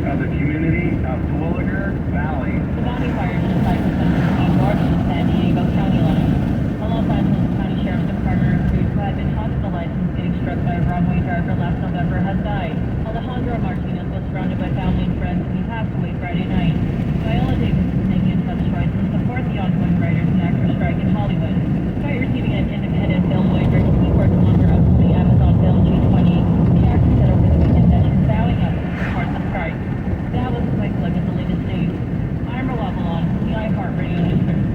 of the community of Terwilliger Valley. The bounty fire just 5% north of the San Diego County line. A Los Angeles County Sheriff's Department recruit who had been hospitalized since getting struck by a runway driver last November has died. Alejandro Martinez was surrounded by family and friends when he passed away Friday night. Viola Davis is making a tough choice to support the ongoing writers and actors strike in Hollywood. Despite receiving an independent film waiver, he worked on her upcoming Amazon film G20. The actor said over the weekend that she's bowing out to support the strike. That was a quick look at the latest news. I'm Rawabalon, the iHeartRadio News Service.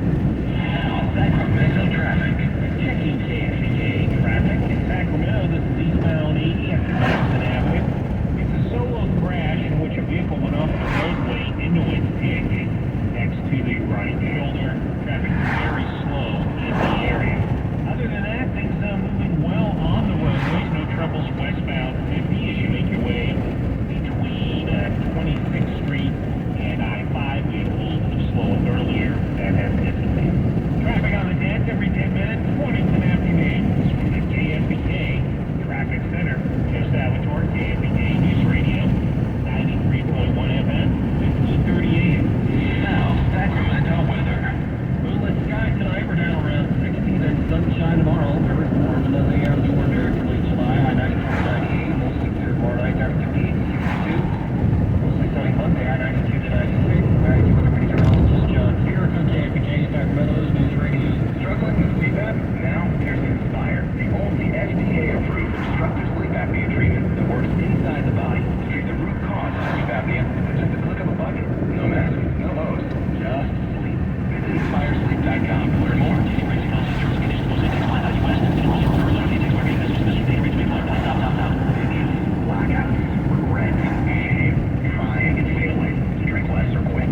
Now, Sacramento traffic. Checking KFK traffic in Sacramento. This is eastbound 80 after Madison Avenue. It's a solo crash in which a vehicle went off the roadway into its ditch next to the right shoulder. Traffic very slow in the area. Other than that, things moving well on the roadways. No troubles westbound 50 as you make your way between 26th Street and I-5. We had a little bit of slowing earlier. That has dissipated. Traffic on the 10th every 10 minutes, Mornington afternoons from the KFBK Traffic Center. Joe Salvatore, KFBK News Radio, 93.1 FM, 1530 AM. Now, Sacramento weather. Moonlit sky tonight. We're down around 16 and sunshine tomorrow. Very warm. Another day out of the ordinary for late July. I-94 98. Mostly clear tomorrow night. After 62. Mostly sunny Monday. I-92 to 96. 92 weather meteorologist John Fear from KFBK Sacramento News Radio. Struggling with sleep apnea? Now there's Inspire, the only FDA-approved obstructive sleep apnea treatment that works inside the body to treat the root cause of sleep apnea with just a click of a button. No mask, no hose, just sleep. Visit InspireSleep.com to learn more. Blackouts, regret, shame, trying and failing to drink less or quit.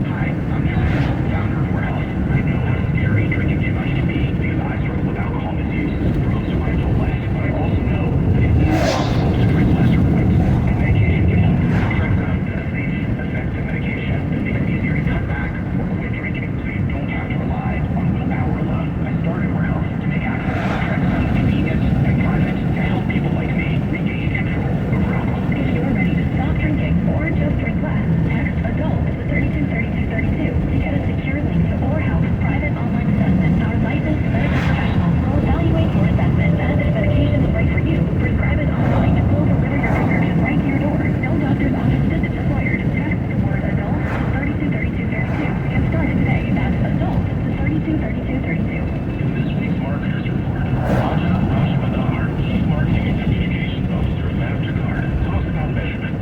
Hi, I'm Julius, founder of Rally. I know how scary drinking too much can be because I struggle with alcohol misuse. For most of my adult life, but I also know that it is possible to drink less or quit. And medication can help. Trexone is a safe, effective medication that makes it easier to cut back or quit drinking so you don't have to rely on willpower alone. I started Rally to make access to Trexone convenient and private to help people like me regain control over alcohol. If you're ready to stop drinking or just drink less, text ADULT to 323232 to get a secure link to Or Health's private online assessment. Our licensed medical professionals will evaluate your assessment, and if medication is right for you, prescribe it online and we'll deliver your prescription right to your door. No doctor's office visits required. Text the word ADULT to 323232 to get started today. That's ADULT to 323232. In this week's Marketers Report, Raja Rajmanar, Chief Marketing and Communications Officer at MasterCard, talks about measurement.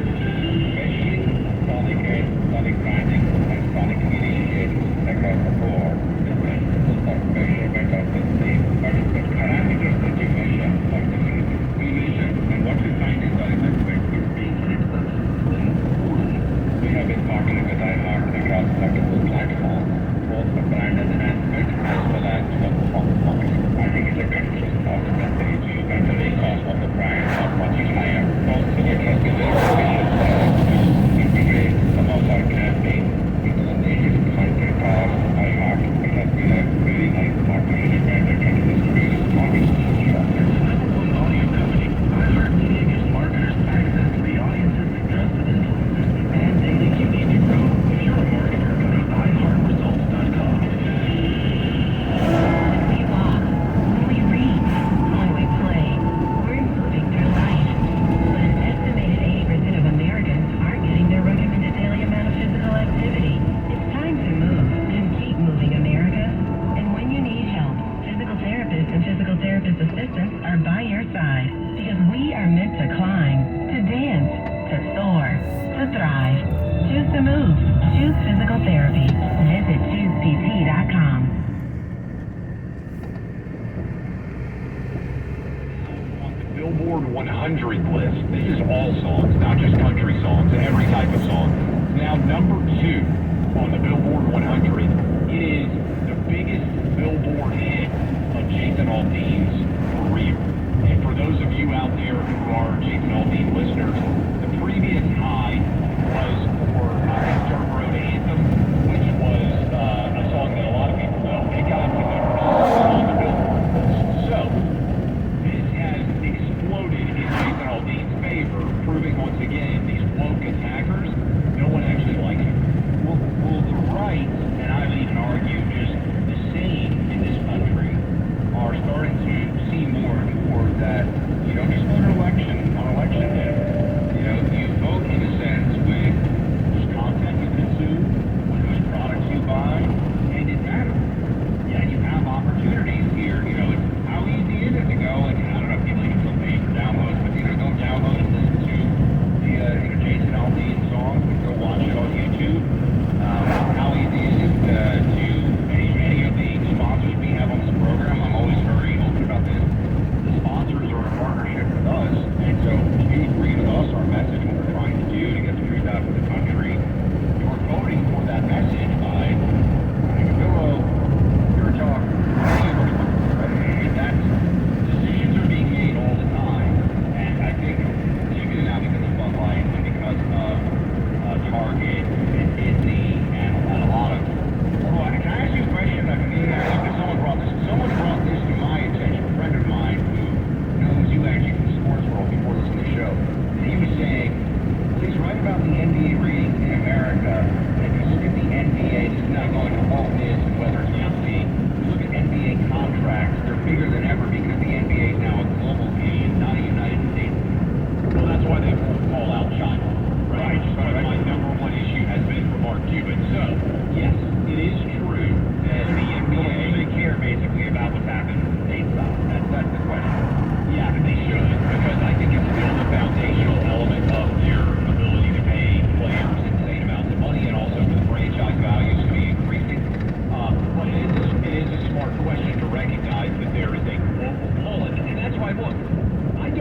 Measuring sonic aid, sonic branding, and sonic communications across the board. The principles of measurement are the same, but it's the parameters that you measure are different. We measure, and what we find is very different. It's being successfully important. We have been partnering with iHeart across multiple platforms, both for brand enhancement as well as for performance marketing. I think it's a good thing of the message, and the cost of the brand are much higher. Also, it has been very efficient for us to integrate some of our campaigns into the native content of iHeart. It has been a really nice partnership, and the continuous creative marketing structure. Number one audio company, iHeartMedia gives marketers access to the audiences of trusted influencers and data you need to grow. If you're a marketer, go to iHeartResults.com. We walk, we read, when we play. We're moving through life. But an estimated 80% of Americans aren't getting their recommended daily amount of physical activity. It's time to move and keep moving, America. And when you need help, physical therapists and physical therapist assistants are by your side. Because we are meant to climb, to dance, to soar, to thrive. Choose to move. Choose physical therapy. Visit ChoosePT.com. On the Billboard 100 list. This is all songs, not just country songs, every type of song. Now, number 2 on the Billboard 100. It is the biggest Billboard hit of Jason Aldean's career. And for those of you out there who are Jason Aldean listeners, the previous high was for Dirt Road Anthem, which was a song that a lot of people know. It got to number 6 on the Billboard list. So, this has exploded in Jason Aldean's favor, proving once again these woke attackers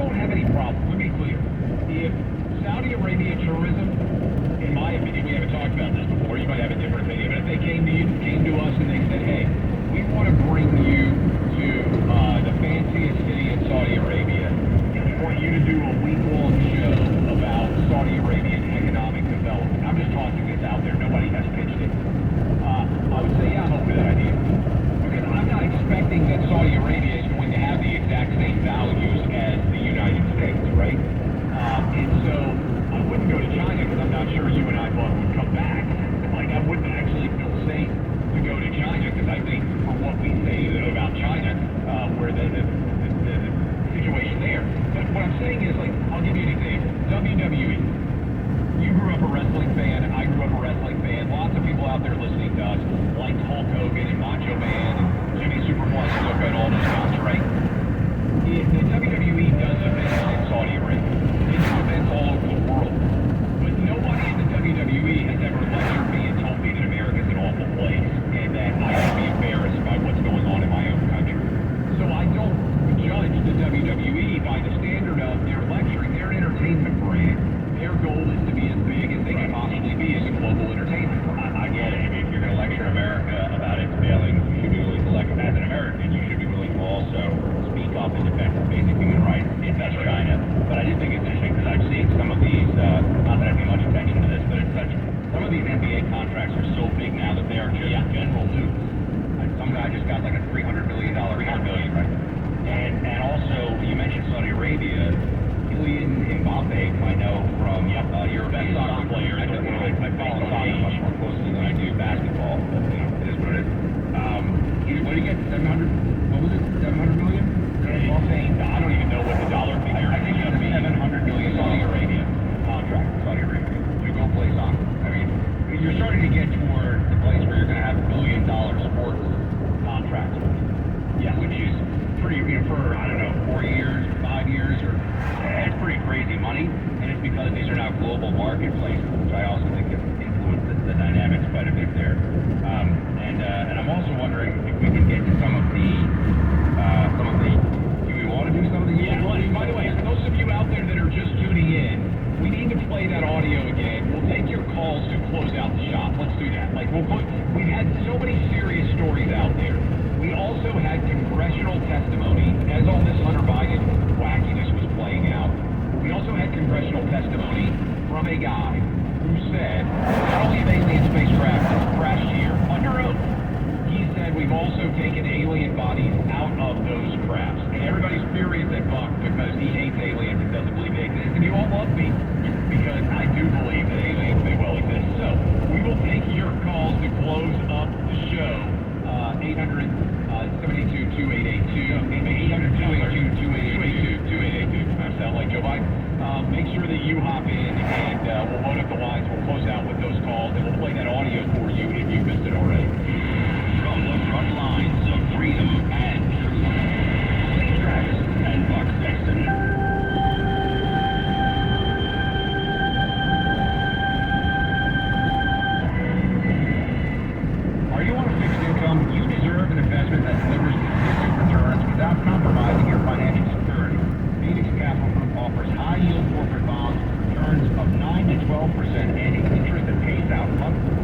don't have any problem. Let me be clear. If Saudi Arabia tourism, in my opinion, we haven't talked about this before, you might have a different opinion, but if they came to us and they said, hey, we want to bring you to the fanciest city in Saudi Arabia, and we want you to do a week-long show about Saudi Arabian economic development. I'm just tossing this out there. Nobody has pitched it. I would say, yeah, I'm open to that idea. Because I'm not expecting that Saudi Arabia is going to have the exact same values as the United States, right? And so I wouldn't go to China because I'm not sure you and I both would come back. Like, I wouldn't actually feel safe to go to China because I think for what we say about China, where the situation there. But what I'm saying is, like, I'll give you an example. WWE. You grew up a wrestling fan, I grew up a wrestling fan. Lots of people out there listening to us like Hulk Hogan and Macho Man and Jimmy Superfly Snuka and all those guys, right? If the WWE does events in Saudi Arabia, they do events all over the world. But nobody in the WWE has ever lectured me and told me that America's an awful place and that I should be embarrassed by what's going on in my own country. So I don't judge the WWE by the standard of their lecturing. They're an entertainment brand. Their goal is to be as big as they can possibly be as a global entertainment brand. I get it. I mean, if you're going to lecture America about its failings, you should be willing to lecture as an American. You should be willing to also speak up in defense of basic human rights in West China. But I do think it's interesting because I've seen some of these, not that I pay much attention to this, but it's such, some of these NBA contracts are so big now that they are just general news. Some guy just got like a $300 million contract, right? And also, you mentioned Saudi Arabia. Kylian Mbappe, I know from you're a best soccer player in the world. I follow soccer much more closely than I do basketball, but you know, it is what it is. What did he get? 700? What was it? 700 million? I don't even know what the dollar figure is. I think you have 700 million Saudi Arabia contract for Saudi Arabia to go play soccer. I mean, you're starting to get toward the place where you're going to have $1 billion sports contracts. Yeah, Which is pretty, you know, for, I don't know, 4 years, 5 years, or it's pretty crazy money, and it's because these are now global marketplaces, which I also think have influenced the dynamics quite a bit there. And I'm also wondering if we can get to some of the, do we want to do some of the? Yeah, well, by the way, for those of you out there that are just tuning in, we need to play that audio again. We'll take your calls to close out the shop. Let's do that. Like, we've had so many serious stories out there. We also had congressional testimony, as all this Hunter Biden wackiness was playing out. We also had congressional testimony from a guy who said not only have alien spacecraft crashed here under oath, he said we've also taken alien bodies out of those crafts. And everybody's furious at Buck because he hates aliens and doesn't believe they exist. And you all love me because I do believe that aliens may well exist. So we will take your calls to close up the show. 800-782-2882. I sound like Joe Biden. Make sure that you hop in and we'll load up the lines. We'll close out with those calls and we'll play that audio for you if you missed it already. From the front lines of freedom and truth, Lee Travis and Buck Sexton. Are you on a fixed income? You deserve an investment that delivers consistent returns without compromising your financial security. Phoenix Capital Group offers high-yield corporate bonds with returns of 9 to 12% annual interest that pays out monthly.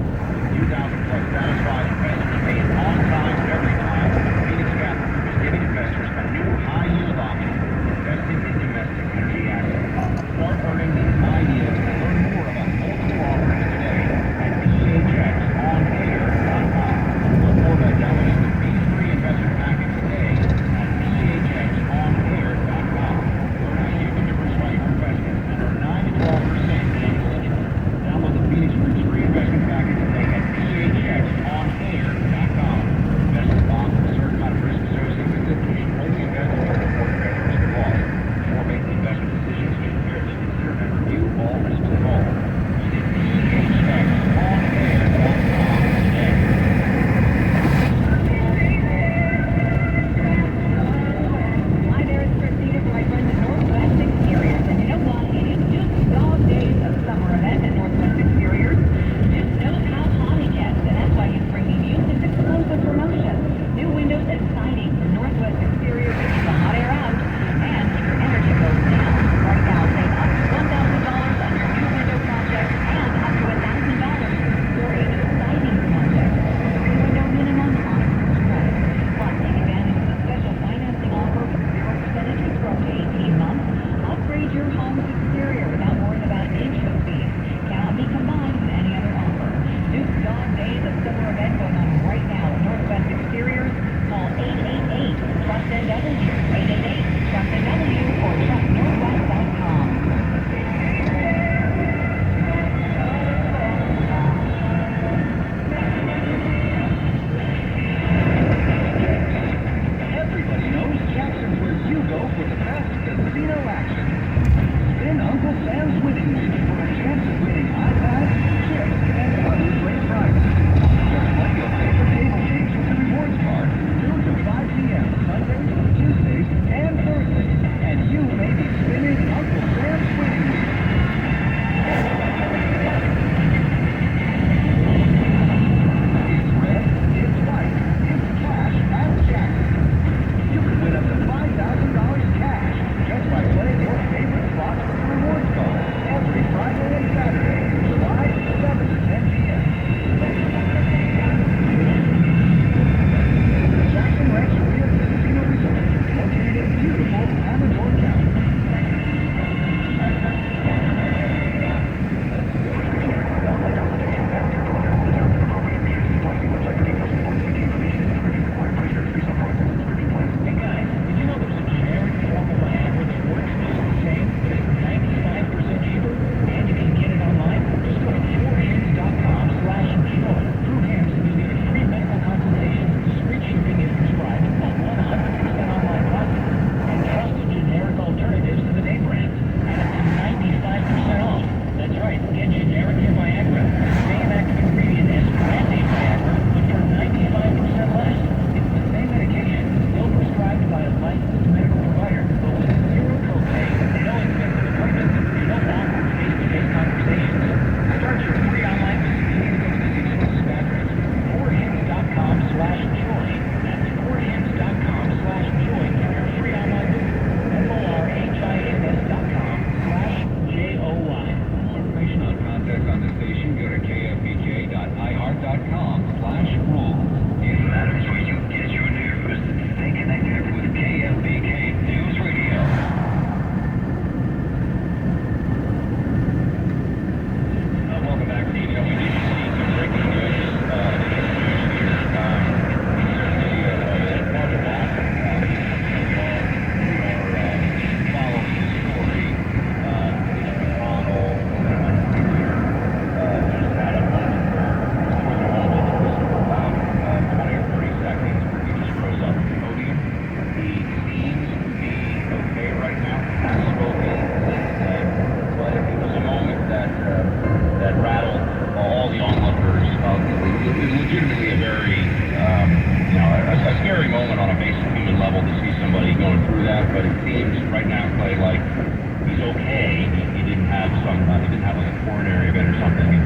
okay. He didn't have like a coronary event or something and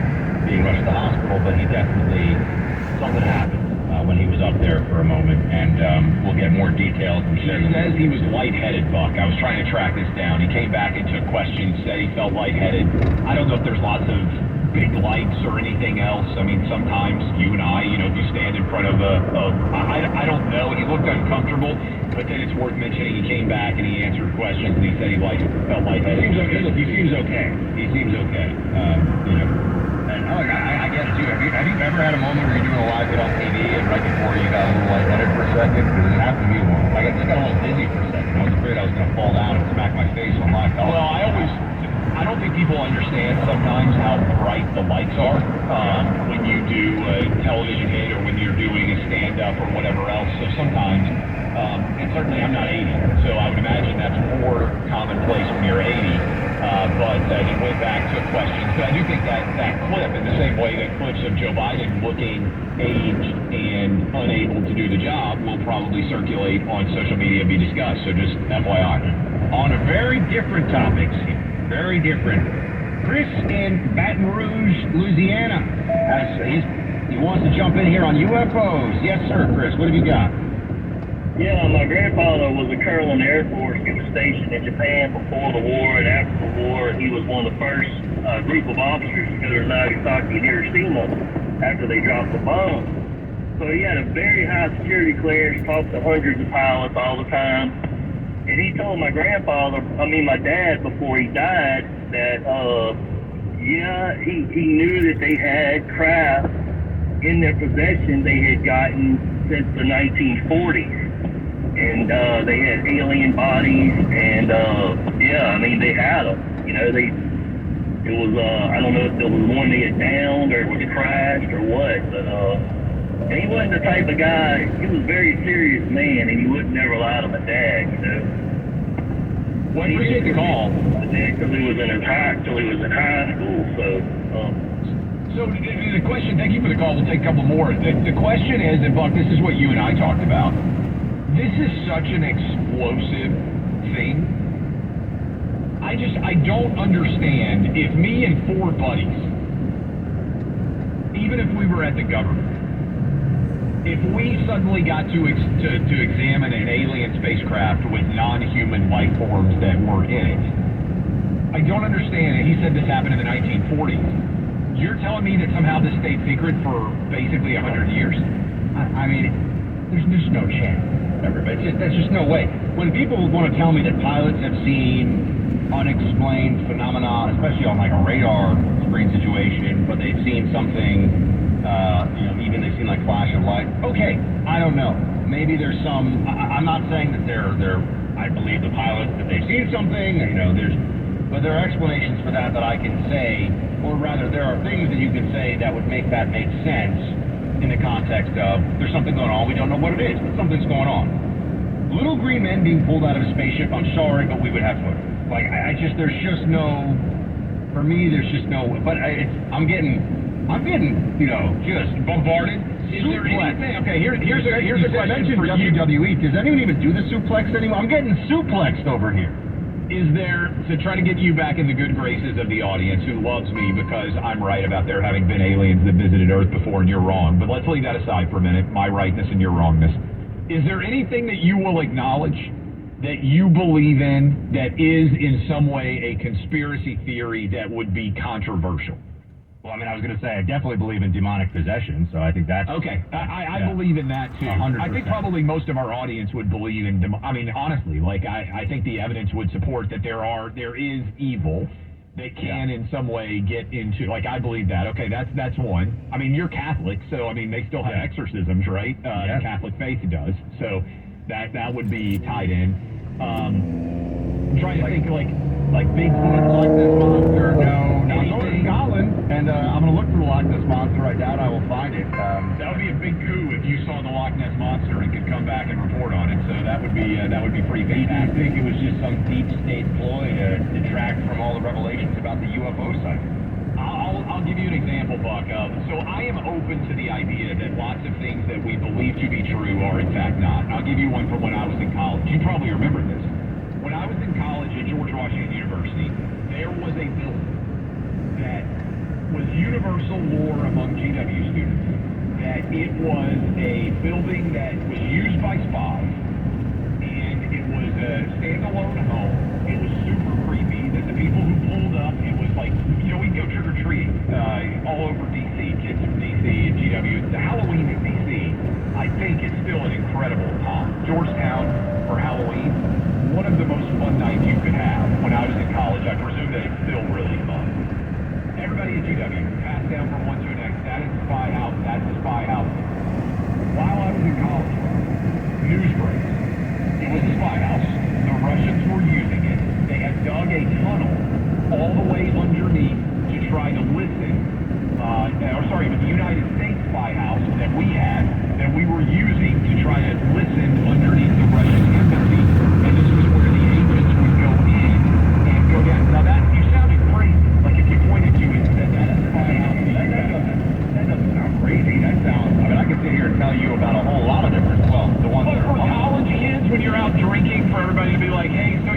being rushed to the hospital, but he definitely, something happened when he was up there for a moment, and we'll get more details and share them. He says he was lightheaded, Buck. I was trying to track this down. He came back and took questions, said he felt lightheaded. I don't know if there's lots of big lights or anything else. I mean, sometimes you and I, if you stand in front of I don't know. He looked uncomfortable, but then it's worth mentioning he came back and he answered questions and he said he felt lightheaded. He seems okay. Look, he seems okay. He seems okay. And I guess too. Have you ever had a moment where you're doing a live hit on TV and right before you got a little lightheaded for a second? Because it happened to me once. Like I just got a little dizzy for a second. I was afraid I was going to fall down and smack my face on live television. Well, I don't think people understand sometimes how bright the lights are when you do a television hit or when you're doing a stand-up or whatever else. So sometimes, and certainly I'm not 80, so I would imagine that's more commonplace when you're 80. But he went back, took questions. But I do think that clip, in the same way that clips of Joe Biden looking aged and unable to do the job, will probably circulate on social media and be discussed. So just FYI. On a very different topic, very different. Chris in Baton Rouge, Louisiana. He wants to jump in here on UFOs. Yes, sir, Chris. What have you got? Yeah, my grandfather was a colonel in the Air Force. He was stationed in Japan before the war and after the war. He was one of the first group of officers to go to Nagasaki and Hiroshima after they dropped the bomb. So he had a very high security clearance, talked to hundreds of pilots all the time. And he told my dad before he died that, he knew that they had craft in their possession they had gotten since the 1940s. And they had alien bodies, and they had them. It was I don't know if there was one they had downed or it was crashed or what, but and he wasn't the type of guy. He was a very serious man, and he would never lie to my dad. Well, I appreciate the call. Till he was in high school. So the question, thank you for the call. We'll take a couple more. The question is, and Buck, this is what you and I talked about. This is such an explosive thing. I don't understand if me and four buddies, even if we were at the government, if we suddenly got to examine an alien spacecraft with non-human life forms that were in it, I don't understand. And he said this happened in the 1940s. You're telling me that somehow this stayed secret for basically 100 years? I mean, there's just no chance. That's just no way. When people want to tell me that pilots have seen unexplained phenomena, especially on like a radar screen situation, but they've seen something, even they've seen like flash of light. Okay, I don't know. Maybe there's some. I'm not saying that I believe the pilots that they've seen something. But there are explanations for that I can say, or rather, there are things that you can say that would make that make sense. In the context of, there's something going on, we don't know what it is, but something's going on. Little green men being pulled out of a spaceship, I'm sorry, but we would have footage. Like, there's just no, for me, there's just no, but I'm getting, just bombarded. Is there anything? Okay, here's a question for you. WWE, does anyone even do the suplex anymore? I'm getting suplexed over here. Is there, to try to get you back in the good graces of the audience who loves me because I'm right about there having been aliens that visited Earth before and you're wrong, but let's leave that aside for a minute, my rightness and your wrongness. Is there anything that you will acknowledge that you believe in that is in some way a conspiracy theory that would be controversial? Well, I mean, I was going to say, I definitely believe in demonic possession, so I think that's... Okay, I believe in that, too. 100%. I think probably most of our audience would believe in... honestly, I think the evidence would support that there is evil that can in some way get into... I believe that. Okay, that's one. I mean, you're Catholic, so, they still have exorcisms, right? The Catholic faith does. So that would be tied in. I'm trying to think, like Bigfoot, Loch Ness Monster. No, I'm going to Scotland, and I'm going to look for the Loch Ness Monster. I doubt I will find it. That would be a big coup if you saw the Loch Ness Monster and could come back and report on it. So that would be pretty fantastic. I think it was just some deep state ploy to detract from all the revelations about the UFO sighting. I'll give you an example, Buck. So I am open to the idea that lots of things that we believe to be true are in fact not. I'll give you one from when I was in college. You probably remember this. When I was in college at George Washington University, University, there was a building that was universal lore among GW students, that it was a building that was used by spies, and it was a standalone home. It was super creepy, that the people who pulled up, it was like, we'd go trick-or-treating all over D.C., kids from D.C. and GW. The Halloween in D.C., I think, is still an incredible time. Georgetown for Halloween, one of the most fun nights you could have. When I was in college, I presume that it's still really fun. Everybody at GW, pass down from one to the next. That is the spy house. That's the spy house. While I was in college, news breaks. It was a spy house. The Russians were using it. They had dug a tunnel all the way underneath to try to listen. It was the United States spy house that we had, that we were using to try to listen underneath the Russian embassy. And this was where the agents would go in and go down. Now you sounded crazy. Like if you pointed to it and said that a spy house, that doesn't sound crazy. That sounds, I could sit here and tell you about a whole lot of different, the ones that are for college kids when you're out drinking, for everybody to be like, hey, so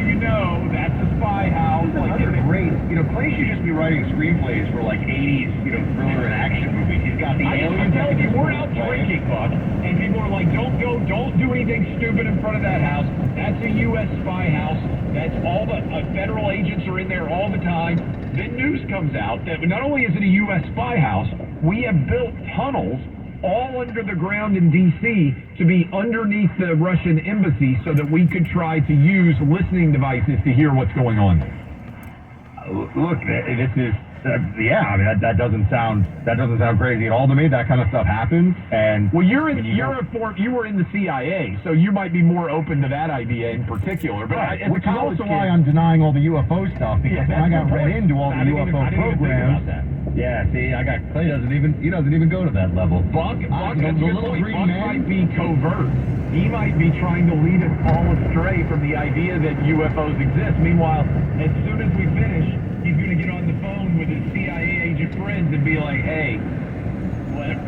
that's a spy house. Like, great. Clay should just be writing screenplays for like 80s, thriller and action movies. He's got the aliens. If we're out drinking, Buck, and people are like, don't do anything stupid in front of that house. That's a U.S. spy house. That's all the federal agents are in there all the time. Then news comes out that not only is it a U.S. spy house, we have built tunnels all under the ground in D.C. to be underneath the Russian embassy so that we could try to use listening devices to hear what's going on. Look, this is, that doesn't sound crazy at all to me. That kind of stuff happens. And well, you were in the CIA, so you might be more open to that idea in particular. But right. Which is also why I'm denying all the UFO stuff, because when I got read into all the UFO programs. Yeah, see, Clay doesn't even go to that level. Buck might be covert. He might be trying to lead us all astray from the idea that UFOs exist. Meanwhile, as soon as we finish, he's going to get on the phone with his CIA agent friends and be like, hey,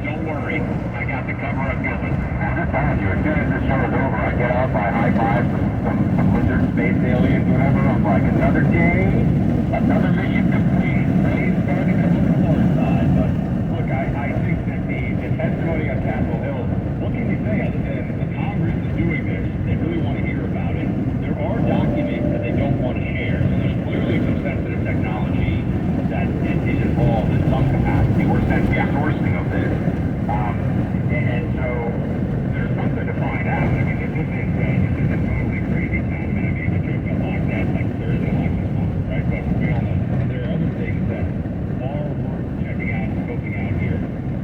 don't worry, I got the cover-up going. I'm just telling you, as soon as this show is over, I get up, I high-five some lizard space aliens, whatever. I'm like, another day, another mission complete. Ray's starting to look on the side. But look, I think that the testimony on Capitol Hill, what can you say other than the Congress is doing this? They really want to hear about it. There are documents that they don't want to share. So there's clearly some sensitive technology that is involved in some capacity or sensitive sourcing of this. And so there's something to find out. I mean, this is a totally crazy time. I mean, you joke about lockdown, like there is no lockdown, right? But we all know there are other things that are worth checking out and scoping out here.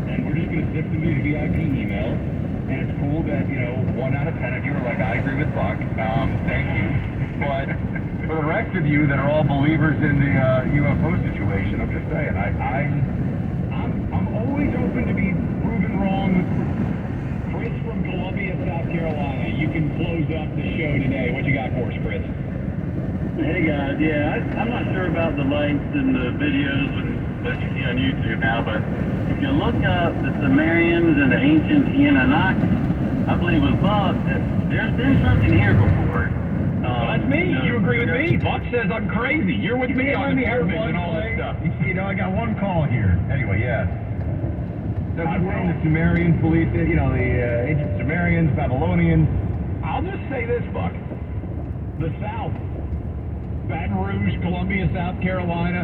And we're just going to sift through these VIP emails. And it's cool that, 1 out of 10 of you are like, I agree with Buck. Thank you. But for the rest of you that are all believers in the UFO situation, I'm just saying, I'm always open to be proven wrong. Chris from Columbia, South Carolina, you can close up the show today. What you got for us, Chris? Hey guys, I'm not sure about the links and the videos that you see on YouTube now, but if you look up the Sumerians and the ancient Anunnaki, I believe with Buck, there's been something here before. That's me. You agree with me? Buck says I'm crazy. You're with me on the pyramids and all this stuff. I got one call here. Anyway, Does it mean the Sumerians believe that, the ancient Sumerians, Babylonians? I'll just say this, Buck. The South, Baton Rouge, Columbia, South Carolina,